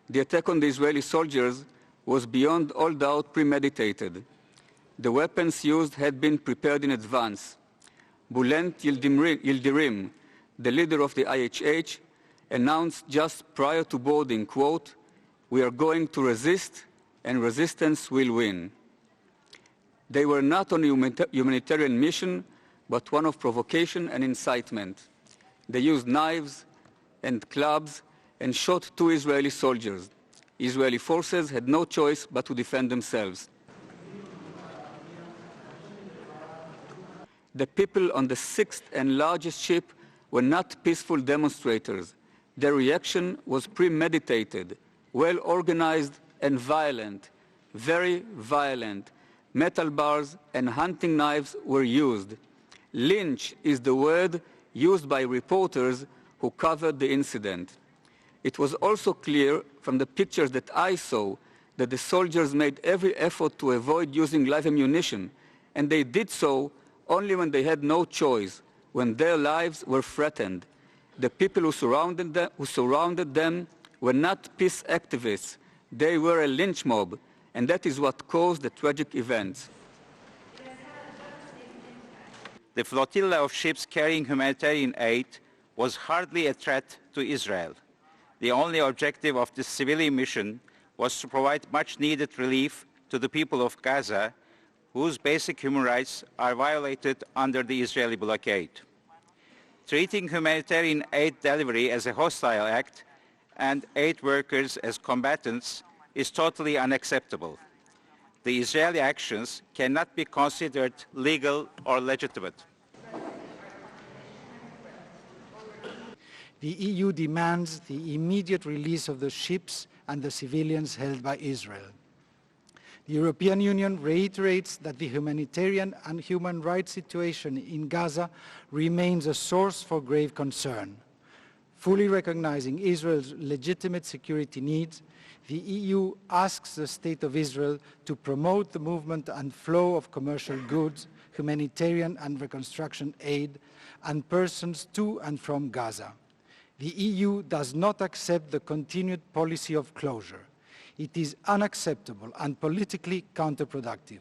The attack on the Israeli soldiers was beyond all doubt premeditated. The weapons used had been prepared in advance. Bülent Yildirim, the leader of the IHH, announced just prior to boarding, quote, "We are going to resist and resistance will win." They were not on a humanitarian mission, but one of provocation and incitement. They used knives and clubs and shot 2 Israeli soldiers. Israeli forces had no choice but to defend themselves. The people on the 6th and largest ship were not peaceful demonstrators. Their reaction was premeditated, well-organized and violent, very violent. Metal bars and hunting knives were used. Lynch is the word used by reporters who covered the incident. It was also clear from the pictures that I saw that the soldiers made every effort to avoid using live ammunition, and they did so only when they had no choice, when their lives were threatened. The people who surrounded them were not peace activists. They were a lynch mob, and that is what caused the tragic events. The flotilla of ships carrying humanitarian aid was hardly a threat to Israel. The only objective of this civilian mission was to provide much-needed relief to the people of Gaza, whose basic human rights are violated under the Israeli blockade. Treating humanitarian aid delivery as a hostile act and aid workers as combatants is totally unacceptable. The Israeli actions cannot be considered legal or legitimate. The EU demands the immediate release of the ships and the civilians held by Israel. The European Union reiterates that the humanitarian and human rights situation in Gaza remains a source for grave concern. Fully recognizing Israel's legitimate security needs, the EU asks the State of Israel to promote the movement and flow of commercial goods, humanitarian and reconstruction aid, and persons to and from Gaza. The EU does not accept the continued policy of closure. It is unacceptable and politically counterproductive.